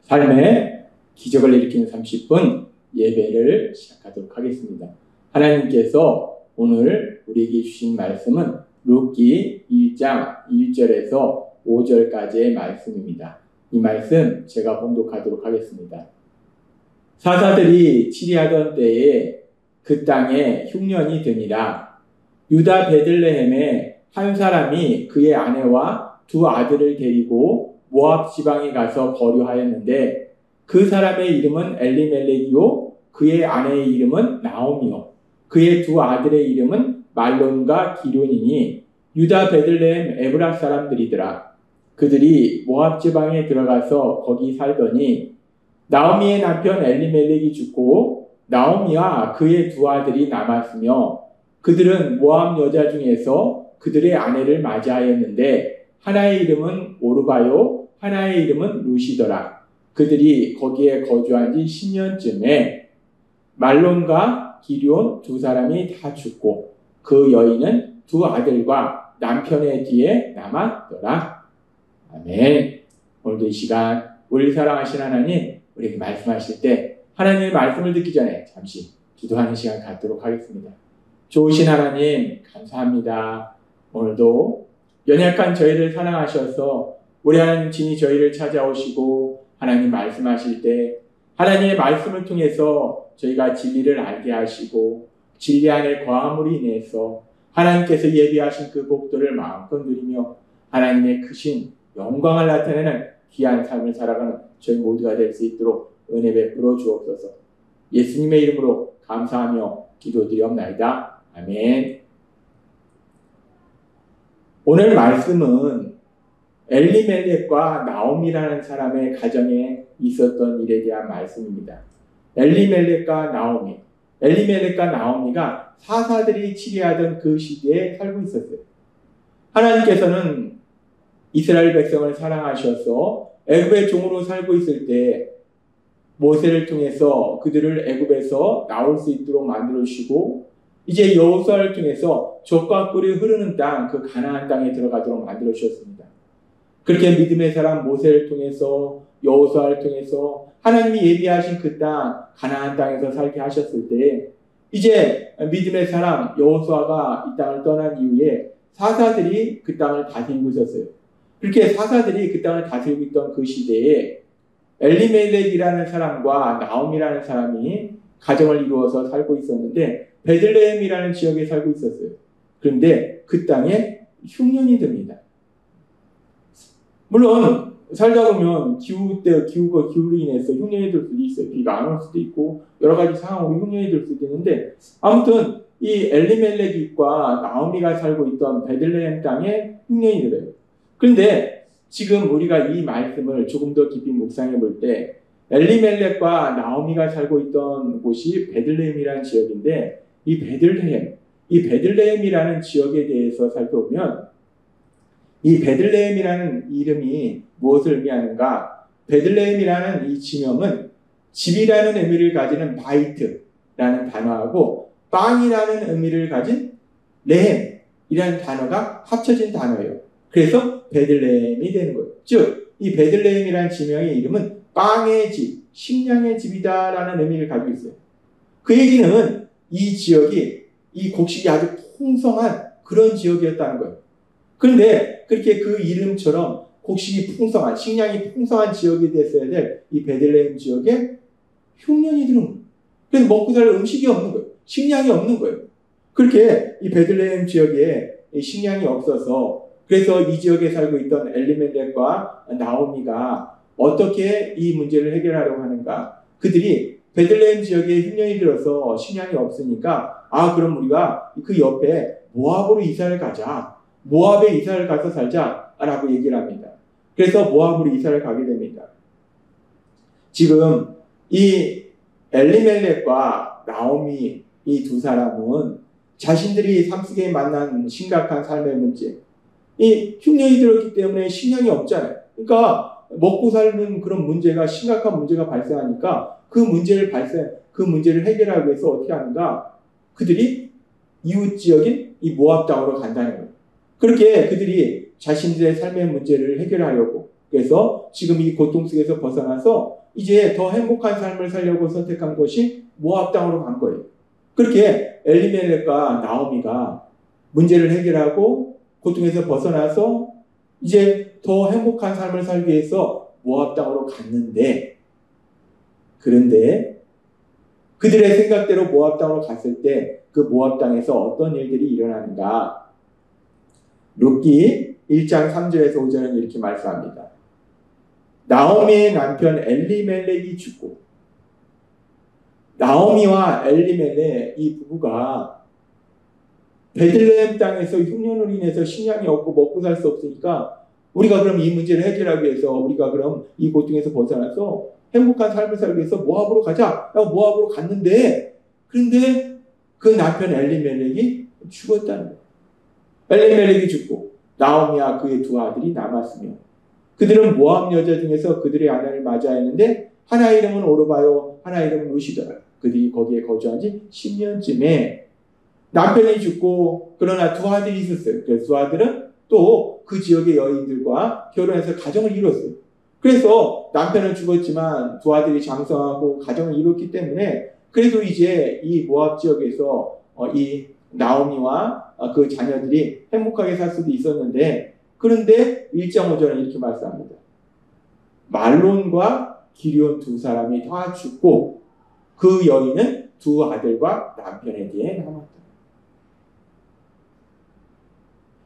삶의 기적을 일으키는 30분 예배를 시작하도록 하겠습니다. 하나님께서 오늘 우리에게 주신 말씀은 룻기 1장 1절에서 5절까지의 말씀입니다. 이 말씀 제가 봉독하도록 하겠습니다. 사사들이 치리하던 때에 그 땅에 흉년이 드니라. 유다 베들레헴에 한 사람이 그의 아내와 두 아들을 데리고 모압 지방에 가서 거류하였는데 그 사람의 이름은 엘리멜렉이요 그의 아내의 이름은 나오미요 그의 두 아들의 이름은 말론과 기륜이니 유다 베들레헴 에브라 사람들이더라. 그들이 모압 지방에 들어가서 거기 살더니 나오미의 남편 엘리멜렉이 죽고 나오미와 그의 두 아들이 남았으며 그들은 모압 여자 중에서 그들의 아내를 맞이하였는데 하나의 이름은 오르바요 하나의 이름은 루시더라. 그들이 거기에 거주한 지 10년쯤에 말론과 기륜 두 사람이 다 죽고 그 여인은 두 아들과 남편의 뒤에 남았더라. 아멘. 오늘도 이 시간 우리 사랑하신 하나님 우리에게 말씀하실 때 하나님의 말씀을 듣기 전에 잠시 기도하는 시간 갖도록 하겠습니다. 좋으신 하나님 감사합니다. 오늘도 연약한 저희를 사랑하셔서 우리 하나님 친히 저희를 찾아오시고 하나님 말씀하실 때 하나님의 말씀을 통해서 저희가 진리를 알게 하시고 진리 안에 거함으로 인해서 하나님께서 예비하신 그 복들을 마음껏 누리며 하나님의 크신 영광을 나타내는 귀한 삶을 살아가는 저희 모두가 될 수 있도록 은혜 베풀어 주옵소서. 예수님의 이름으로 감사하며 기도드리옵나이다. 아멘. 오늘 말씀은 엘리멜렉과 나오미라는 사람의 가정에 있었던 일에 대한 말씀입니다. 엘리멜렉과 나오미. 엘리멜렉과 나오미가 사사들이 치리하던 그 시대에 살고 있었어요. 하나님께서는 이스라엘 백성을 사랑하셔서 애굽의 종으로 살고 있을 때 모세를 통해서 그들을 애굽에서 나올 수 있도록 만들어주시고 이제 여호수아를 통해서 젖과 꿀이 흐르는 땅, 그 가나안 땅에 들어가도록 만들어주셨습니다. 그렇게 믿음의 사람 모세를 통해서 여호수아를 통해서 하나님이 예비하신 그 땅, 가나안 땅에서 살게 하셨을 때 이제 믿음의 사람 여호수아가 이 땅을 떠난 이후에 사사들이 그 땅을 다스리고 있었어요. 그렇게 사사들이 그 땅을 다스리고 있던 그 시대에 엘리멜렉이라는 사람과 나오미라는 사람이 가정을 이루어서 살고 있었는데 베들레헴이라는 지역에 살고 있었어요. 그런데 그 땅에 흉년이 듭니다. 물론 살다 보면 기후로 인해서 흉년이 들 수도 있어요. 비가 안 올 수도 있고 여러 가지 상황으로 흉년이 들 수도 있는데 아무튼 이 엘리멜렉과 나오미가 살고 있던 베들레헴 땅에 흉년이 들어요. 그런데 지금 우리가 이 말씀을 조금 더 깊이 묵상해 볼 때 엘리멜렉과 나오미가 살고 있던 곳이 베들레헴이라는 지역인데 이 베들레헴이라는 지역에 대해서 살펴보면 이 베들레헴이라는 이름이 무엇을 의미하는가? 베들레헴이라는 이 지명은 집이라는 의미를 가지는 바이트라는 단어하고 빵이라는 의미를 가진 레헴이라는 단어가 합쳐진 단어예요. 그래서 베들레헴이 되는 거예요. 즉 이 베들레헴이라는 지명의 이름은 빵의 집, 식량의 집이다라는 의미를 가지고 있어요. 그 얘기는 이 지역이 이 곡식이 아주 풍성한 그런 지역이었다는 거예요. 그런데 그렇게 그 이름처럼 곡식이 풍성한, 식량이 풍성한 지역이 됐어야 될 이 베들레헴 지역에 흉년이 드는 거예요. 그래서 먹고 살 음식이 없는 거예요. 식량이 없는 거예요. 그렇게 이 베들레헴 지역에 식량이 없어서 그래서 이 지역에 살고 있던 엘리멜렉과 나오미가 어떻게 이 문제를 해결하려고 하는가? 그들이 베들레헴 지역에 흉년이 들어서 식량이 없으니까 그럼 우리가 그 옆에 모압으로 이사를 가자. 모압에 이사를 가서 살자라고 얘기를 합니다. 그래서 모압으로 이사를 가게 됩니다. 지금 이 엘리멜렉과 나오미 이 두 사람은 자신들이 삶 속에 만난 심각한 삶의 문제, 이 흉년이 들었기 때문에 식량이 없잖아요. 그러니까 먹고 사는 그런 문제가 심각한 문제가 발생하니까 그 문제를 해결하기 위해서 어떻게 하는가? 그들이 이웃 지역인 이 모압 땅으로 간다는 거예요. 그렇게 그들이 자신들의 삶의 문제를 해결하려고 그래서 지금 이 고통 속에서 벗어나서 이제 더 행복한 삶을 살려고 선택한 것이 모압 땅으로 간 거예요. 그렇게 엘리멜렉과 나오미가 문제를 해결하고 고통에서 벗어나서 이제 더 행복한 삶을 살기 위해서 모압 땅으로 갔는데, 그런데 그들의 생각대로 모압 땅으로 갔을 때 그 모압 땅에서 어떤 일들이 일어나는가? 룻기 1장 3절에서 5절은 이렇게 말씀합니다. 나오미의 남편 엘리멜렉이 죽고, 나오미와 엘리멜렉 이 부부가 베들레헴 땅에서 흉년으로 인해서 식량이 없고 먹고 살 수 없으니까 우리가 그럼 이 문제를 해결하기 위해서 우리가 그럼 이 고통에서 벗어나서 행복한 삶을 살기 위해서 모압으로 가자 라고 모압으로 갔는데, 그런데 그 남편 엘리멜렉이 죽었다는 거예요. 엘리멜렉이 죽고 나오미와 그의 두 아들이 남았으며, 그들은 모압 여자 중에서 그들의 아내를 맞아야 했는데 하나의 이름은 오르바요 하나의 이름은 루시더라. 그들이 거기에 거주한 지 10년쯤에 남편이 죽고, 그러나 두 아들이 있었어요. 그래서 두 아들은 또 그 지역의 여인들과 결혼해서 가정을 이뤘어요. 그래서 남편은 죽었지만 두 아들이 장성하고 가정을 이뤘기 때문에 그래도 이제 이 모압 지역에서 이 나오미와 그 자녀들이 행복하게 살 수도 있었는데, 그런데 1장 5절은 이렇게 말씀합니다. 말론과 기리온 두 사람이 다 죽고 그 여인은 두 아들과 남편에게 남았다.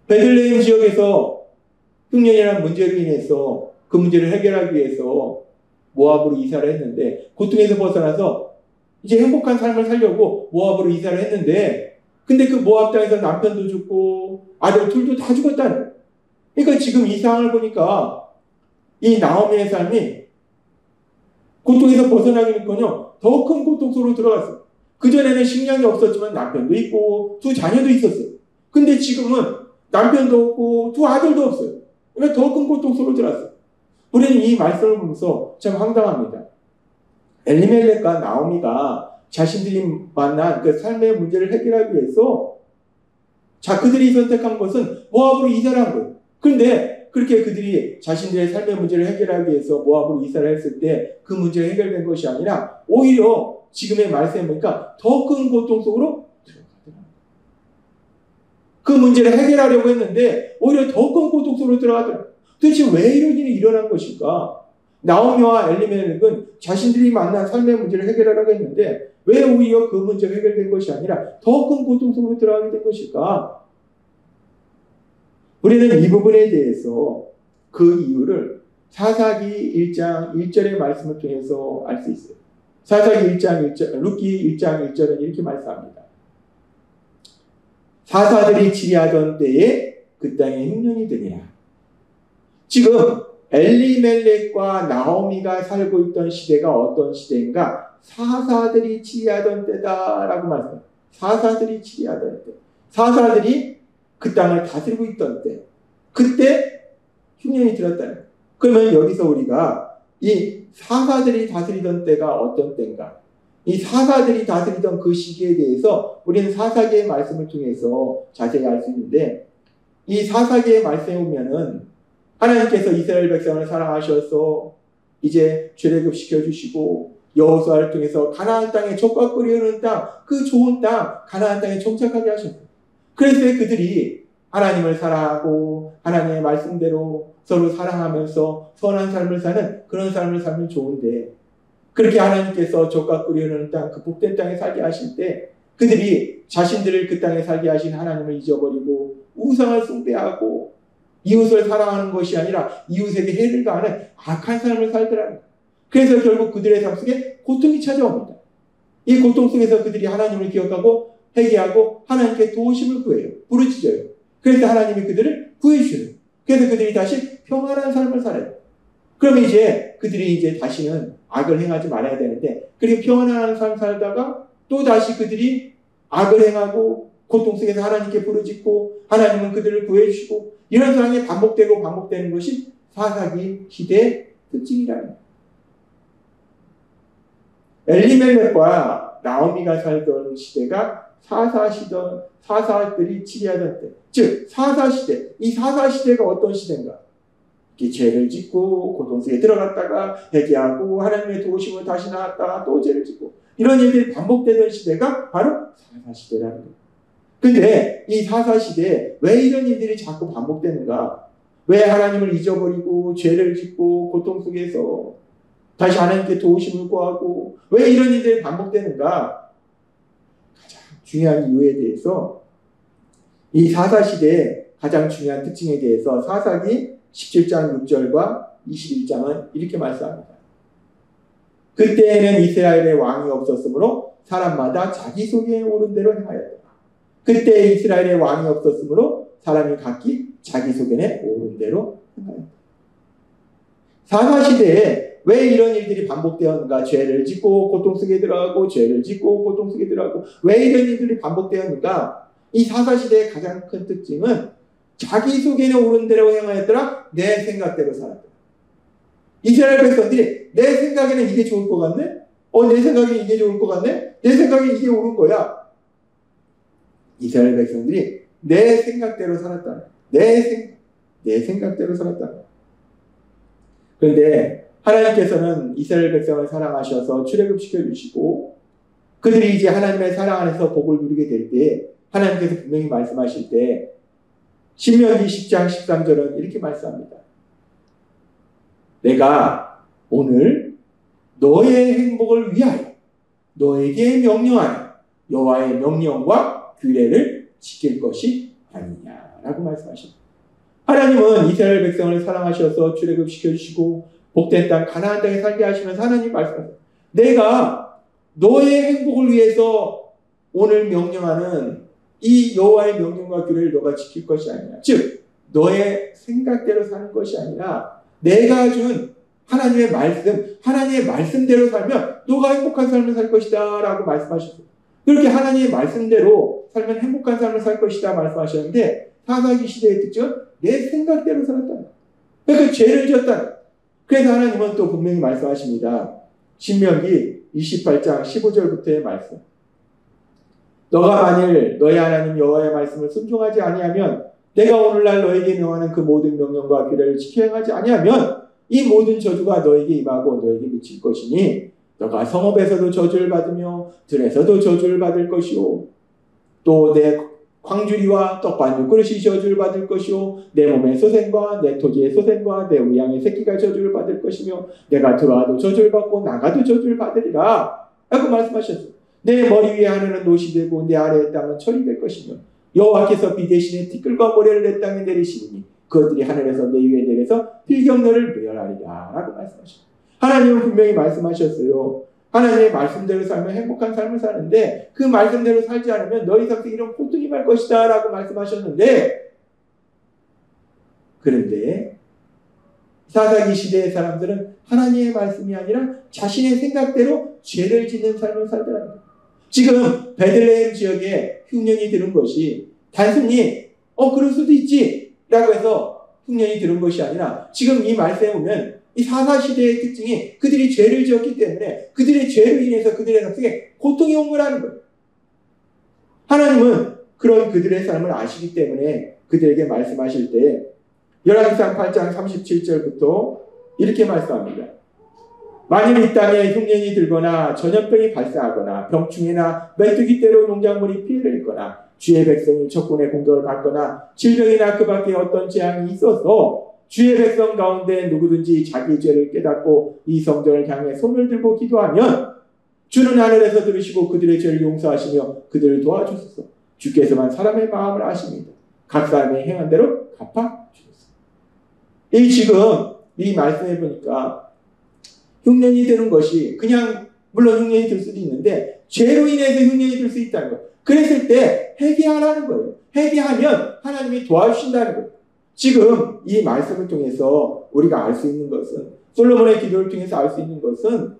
베들레헴 지역에서 흉년이라는 문제로 인해서 그 문제를 해결하기 위해서 모압으로 이사를 했는데, 고통에서 벗어나서 이제 행복한 삶을 살려고 모압으로 이사를 했는데, 근데 그 모압 땅에서 남편도 죽고 아들 둘도 다 죽었다는 거예요. 그러니까 지금 이 상황을 보니까 이 나오미의 삶이 고통에서 벗어나기는커녕 더 큰 고통 속으로 들어갔어요. 그전에는 식량이 없었지만 남편도 있고 두 자녀도 있었어요. 근데 지금은 남편도 없고 두 아들도 없어요. 그러니까 더 큰 고통 속으로 들어갔어요. 우리는 이 말씀을 보면서 참 황당합니다. 엘리멜렉과 나오미가 자신들이 만난 그 삶의 문제를 해결하기 위해서 그들이 선택한 것은 모압으로 이사를 한 거예요. 그런데 그렇게 그들이 자신들의 삶의 문제를 해결하기 위해서 모압으로 이사를 했을 때 그 문제가 해결된 것이 아니라 오히려 지금의 말씀에 보니까 더 큰 고통 속으로 들어가더라고요. 그 문제를 해결하려고 했는데 오히려 더 큰 고통 속으로 들어가더라고요. 도대체 왜 이런 일이 일어난 것일까? 나오미와 엘리멜렉은 자신들이 만난 삶의 문제를 해결하려고 했는데 왜 오히려 그 문제가 해결된 것이 아니라 더 큰 고통 속으로 들어가게 된 것일까? 우리는 이 부분에 대해서 그 이유를 사사기 1장 1절의 말씀을 통해서 알 수 있어요. 사사기 1장 1절, 룻기 1장 1절은 이렇게 말씀합니다. 사사들이 치리하던 때에 그 땅에 흉년이 드니라. 지금 엘리멜렉과 나오미가 살고 있던 시대가 어떤 시대인가? 사사들이 치리하던 때다라고 말씀합니다. 사사들이 치리하던 때. 사사들이 그 땅을 다스리고 있던 때. 그때 흉년이 들었다는 거예요. 그러면 여기서 우리가 이 사사들이 다스리던 때가 어떤 때인가? 이 사사들이 다스리던 그 시기에 대해서 우리는 사사기의 말씀을 통해서 자세히 알 수 있는데, 이 사사기의 말씀에 보면은 하나님께서 이스라엘 백성을 사랑하셔서 이제 출애굽 시켜주시고 여호수아를 통해서 가나안 땅에 젖과 꿀이 흐르는 땅, 그 좋은 땅 가나안 땅에 정착하게 하셨어요. 그래서 그들이 하나님을 사랑하고 하나님의 말씀대로 서로 사랑하면서 선한 삶을 사는 그런 삶을 살면 좋은데, 그렇게 하나님께서 젖과 꿀이 흐르는 땅, 그 복된 땅에 살게 하실 때 그들이 자신들을 그 땅에 살게 하신 하나님을 잊어버리고 우상을 숭배하고 이웃을 사랑하는 것이 아니라 이웃에게 해를 가하는 악한 삶을 살더라는 거예요. 그래서 결국 그들의 삶 속에 고통이 찾아옵니다. 이 고통 속에서 그들이 하나님을 기억하고 회개하고 하나님께 도우심을 구해요. 부르짖어요. 그래서 하나님이 그들을 구해주셔요. 그래서 그들이 다시 평안한 삶을 살아요. 그러면 이제 그들이 이제 다시는 악을 행하지 말아야 되는데, 그리고 평안한 삶 살다가 또 다시 그들이 악을 행하고 고통 속에서 하나님께 부르짖고 하나님은 그들을 구해주시고, 이런 상황이 반복되고 반복되는 것이 사사기 시대의 특징이라는 거예요. 엘리멜렉과 나오미가 살던 시대가 사사들이 치리하던 때, 즉 사사시대. 이 사사시대가 어떤 시대인가? 죄를 짓고 고통 속에 들어갔다가 회개하고 하나님의 도우심을 다시 나왔다가 또 죄를 짓고 이런 일들이 반복되던 시대가 바로 사사시대라는 거예요. 근데 이 사사시대에 왜 이런 일들이 자꾸 반복되는가? 왜 하나님을 잊어버리고 죄를 짓고 고통 속에서 다시 하나님께 도우심을 구하고 왜 이런 일들이 반복되는가? 가장 중요한 이유에 대해서 이 사사시대의 가장 중요한 특징에 대해서 사사기 17장 6절과 21장은 이렇게 말씀합니다. 그때에는 이스라엘의 왕이 없었으므로 사람마다 자기 속에 오른 대로 행하였다. 그때 이스라엘의 왕이 없었으므로 사람이 각기 자기 속에 오른 대로 행하였다. 사사시대에 왜 이런 일들이 반복되었는가? 죄를 짓고 고통 속에 들어가고 죄를 짓고 고통 속에 들어가고 왜 이런 일들이 반복되었는가? 이 사사시대의 가장 큰 특징은 자기 속에는 옳은 대로 행하였더라. 내 생각대로 살았다. 이스라엘 백성들이 내 생각에는 이게 좋을 것 같네? 내 생각에 이게 좋을 것 같네? 내 생각에 이게 옳은 거야. 이스라엘 백성들이 내 생각대로 살았다. 내 생각대로 살았다. 그런데 하나님께서는 이스라엘 백성을 사랑하셔서 출애굽시켜 주시고 그들이 이제 하나님의 사랑 안에서 복을 누리게 될 때 하나님께서 분명히 말씀하실 때 신명기 10장 13절은 이렇게 말씀합니다. 내가 오늘 너의 행복을 위하여 너에게 명령하는 여호와의 명령과 규례를 지킬 것이 아니냐라고 말씀하십니다. 하나님은 이스라엘 백성을 사랑하셔서 출애굽시켜 주시고 복된 땅 가나안 땅에 살게 하시면서 하나님 말씀하세요. 내가 너의 행복을 위해서 오늘 명령하는 이 여호와의 명령과 규례를 너가 지킬 것이 아니라 즉 너의 생각대로 사는 것이 아니라 내가 준 하나님의 말씀대로 살면 너가 행복한 삶을 살 것이다 라고 말씀하셨어요. 그렇게 하나님의 말씀대로 살면 행복한 삶을 살 것이다 말씀하셨는데 사사기 시대의 특징은 내 생각대로 살았다. 그러니까 죄를 지었다. 그래서 하나님은 또 분명히 말씀하십니다. 신명기 28장 15절부터의 말씀. 너가 만일 너희 하나님 여호와의 말씀을 순종하지 아니하면 내가 오늘날 너에게 명하는 그 모든 명령과 규례를 지켜 행하지 아니하면 이 모든 저주가 너에게 임하고 너에게 미칠 것이니 너가 성읍에서도 저주를 받으며 들에서도 저주를 받을 것이요 또 내 광주리와 떡반죽 그릇이 저주를 받을 것이요 내 몸의 소생과 내 토지의 소생과 내 우양의 새끼가 저주를 받을 것이며 내가 들어와도 저주를 받고 나가도 저주를 받으리라 라고 말씀하셨어요. 내 머리 위에 하늘은 노시 되고 내 아래의 땅은 철이 될 것이며 여호와께서 비 대신에 티끌과 모래를 내 땅에 내리시니 그것들이 하늘에서 내 위에 내려서 필경 너를 멸하리라 라고 말씀하셨어요. 하나님은 분명히 말씀하셨어요. 하나님의 말씀대로 살면 행복한 삶을 사는데 그 말씀대로 살지 않으면 너희 상태 이런 고통이 임할 것이다 라고 말씀하셨는데 그런데 사사기 시대의 사람들은 하나님의 말씀이 아니라 자신의 생각대로 죄를 짓는 삶을 살더랍니다. 지금 베들레헴 지역에 흉년이 드는 것이 단순히 그럴 수도 있지 라고 해서 흉년이 드는 것이 아니라 지금 이 말씀에 보면 이 사사시대의 특징이 그들이 죄를 지었기 때문에 그들의 죄로 인해서 그들의 삶에 고통이 온 거라는 거예요. 하나님은 그런 그들의 삶을 아시기 때문에 그들에게 말씀하실 때 열왕기상 8장 37절부터 이렇게 말씀합니다. 만일 이 땅에 흉년이 들거나 전염병이 발생하거나 병충해나 메뚜기 떼로 농작물이 피해를 입거나 주의 백성이 적군의 공격을 받거나 질병이나 그 밖에 어떤 재앙이 있어서 주의 백성 가운데 누구든지 자기 죄를 깨닫고 이 성전을 향해 손을 들고 기도하면 주는 하늘에서 들으시고 그들의 죄를 용서하시며 그들을 도와주소서. 주께서만 사람의 마음을 아십니다. 각 사람의 행한 대로 갚아주소서. 지금 이 말씀해 보니까 흉년이 되는 것이 그냥 물론 흉년이 들 수도 있는데 죄로 인해서 흉년이 들 수 있다는 거예요. 그랬을 때 회개하라는 거예요. 회개하면 하나님이 도와주신다는 거예요. 지금 이 말씀을 통해서 우리가 알 수 있는 것은 솔로몬의 기도를 통해서 알 수 있는 것은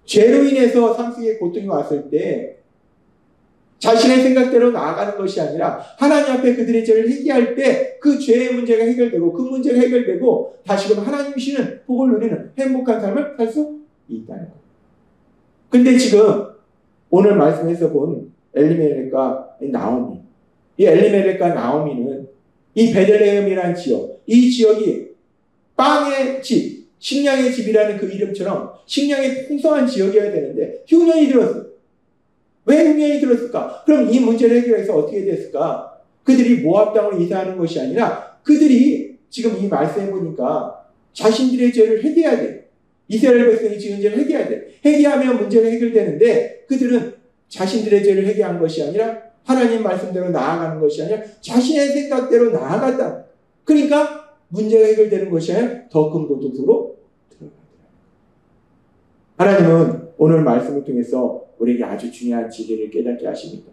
죄로 인해서 삶 속에 고통이 왔을 때 자신의 생각대로 나아가는 것이 아니라 하나님 앞에 그들의 죄를 회개할 때 그 죄의 문제가 해결되고 그 문제가 해결되고 다시금 하나님이 주시는 복을 누리는 행복한 삶을 살 수 있다는 거예요. 근데 지금 오늘 말씀에서 본 엘리멜렉과 나오미, 이 엘리멜렉과 나오미는 이 베들레헴이라는 지역, 이 지역이 빵의 집, 식량의 집이라는 그 이름처럼 식량의 풍성한 지역이어야 되는데 흉년이 들었어요. 왜 흉년이 들었을까? 그럼 이 문제를 해결해서 어떻게 됐을까? 그들이 모압 땅으로 이사하는 것이 아니라 그들이 지금 이 말씀해 보니까 자신들의 죄를 회개해야 돼. 이스라엘 백성이 지은 죄를 회개해야 돼. 회개하면 문제가 해결되는데 그들은 자신들의 죄를 회개한 것이 아니라 하나님 말씀대로 나아가는 것이 아니라 자신의 생각대로 나아갔다. 그러니까 문제가 해결되는 것이 아니라 더 큰 고통 속으로 들어가더라. 하나님은 오늘 말씀을 통해서 우리에게 아주 중요한 진리를 깨닫게 하십니다.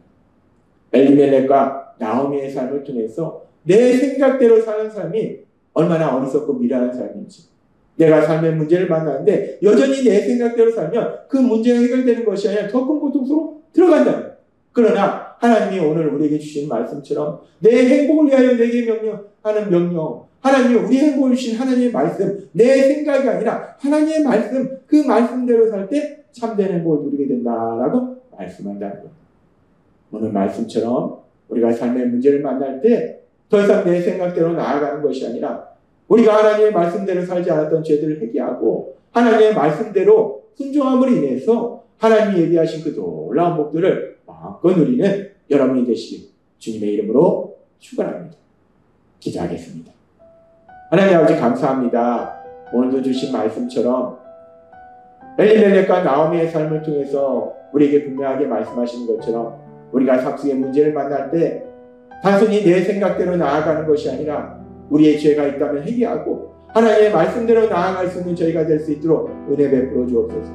엘리멜렉과 나오미의 삶을 통해서 내 생각대로 사는 삶이 얼마나 어리석고 미련한 삶인지, 내가 삶의 문제를 만나는데 여전히 내 생각대로 살면 그 문제가 해결되는 것이 아니라 더 큰 고통 속으로 들어간다. 그러나 하나님이 오늘 우리에게 주신 말씀처럼 내 행복을 위하여 내게 명령하는 명령, 하나님이 우리 행복을 주신 하나님의 말씀, 내 생각이 아니라 하나님의 말씀, 그 말씀대로 살 때 참된 행복을 누리게 된다라고 말씀한다는 것. 오늘 말씀처럼 우리가 삶의 문제를 만날 때 더 이상 내 생각대로 나아가는 것이 아니라 우리가 하나님의 말씀대로 살지 않았던 죄들을 회개하고 하나님의 말씀대로 순종함으로 인해서 하나님이 예비하신 그 놀라운 복들을 마음껏 누리는 여러분이 되시길 주님의 이름으로 축원합니다. 기도하겠습니다. 하나님 아버지 감사합니다. 오늘도 주신 말씀처럼 엘리멜렉과 나오미의 삶을 통해서 우리에게 분명하게 말씀하시는 것처럼 우리가 삭수의 문제를 만날 때 단순히 내 생각대로 나아가는 것이 아니라 우리의 죄가 있다면 회개하고 하나님의 말씀대로 나아갈 수 있는 저희가 될 수 있도록 은혜 베풀어 주옵소서.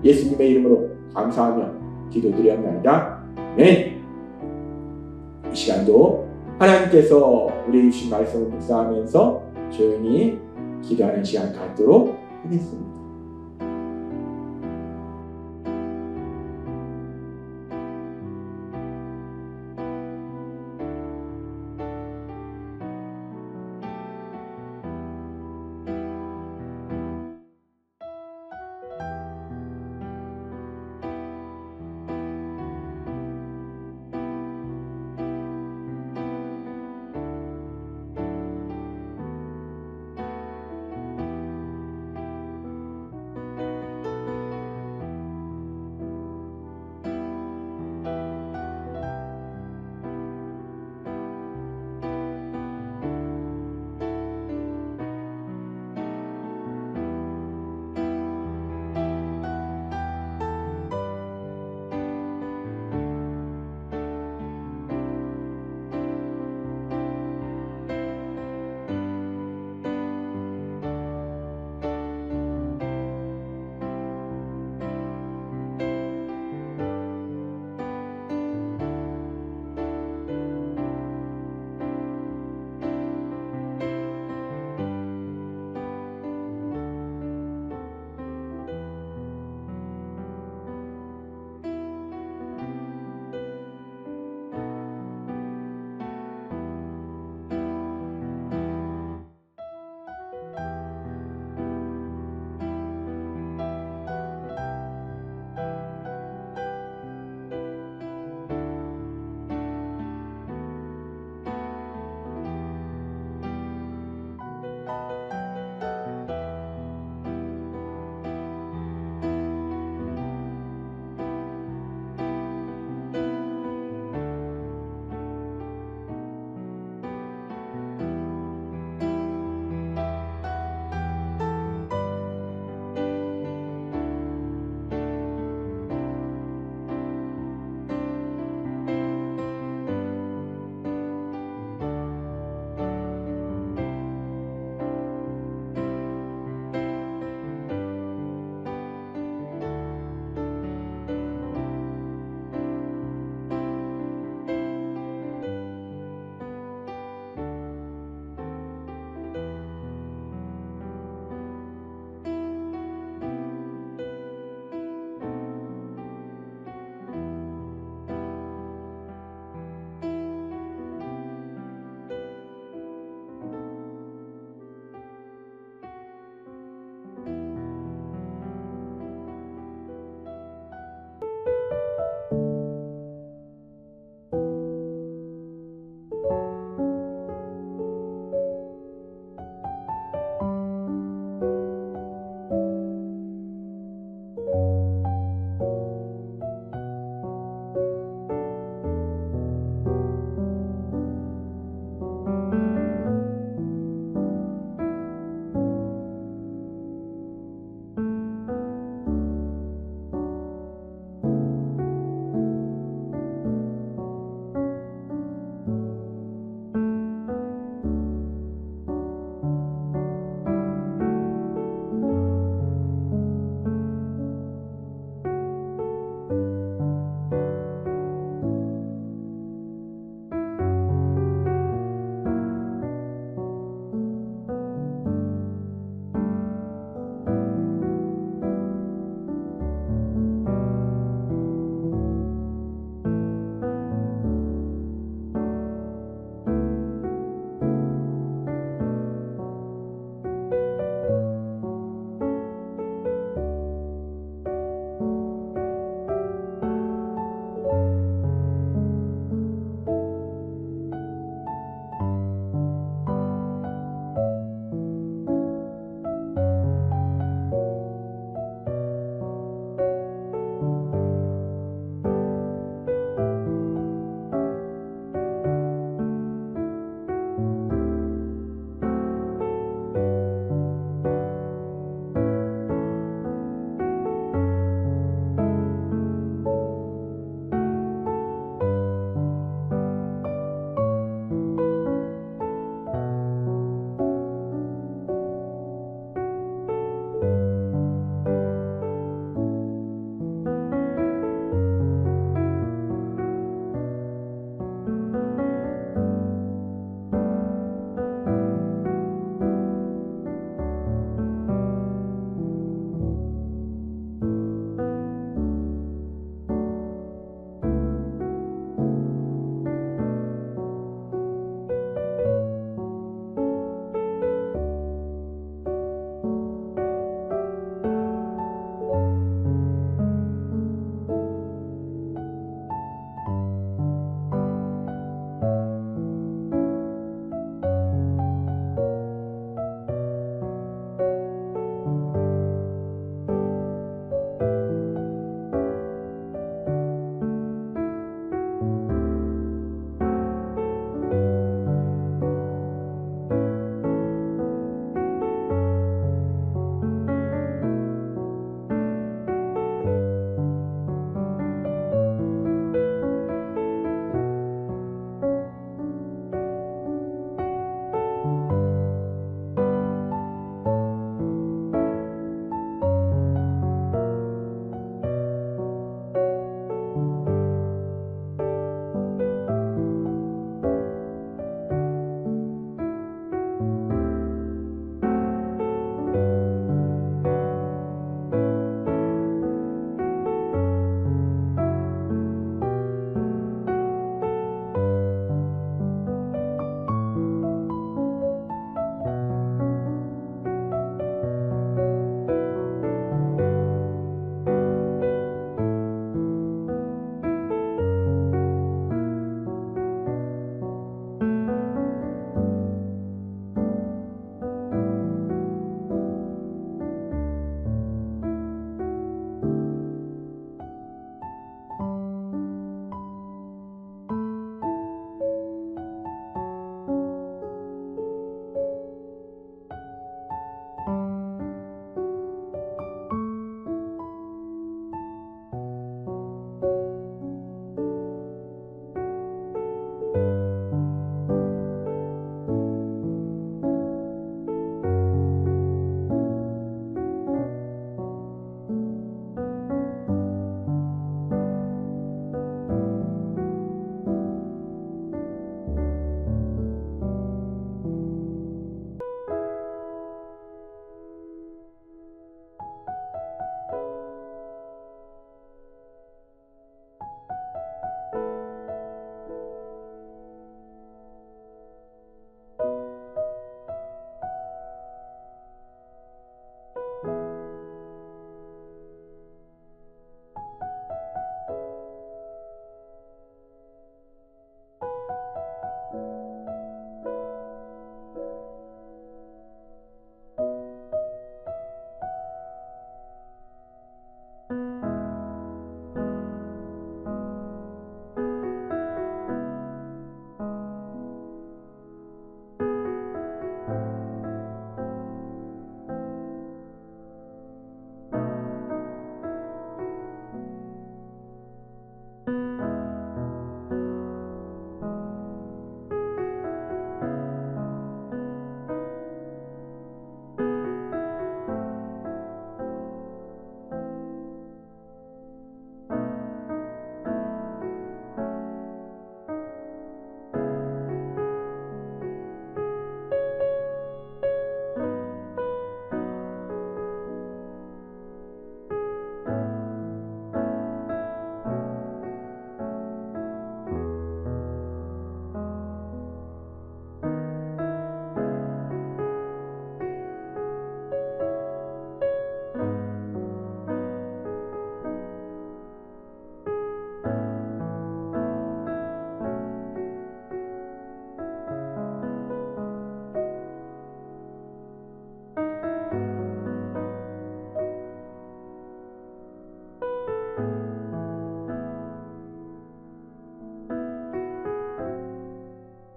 예수님의 이름으로 감사하며 기도드리옵나이다. 아멘. 이 시간도 하나님께서 우리에게 주신 말씀을 묵상하면서 조용히 기도하는 시간 갖도록 하겠습니다.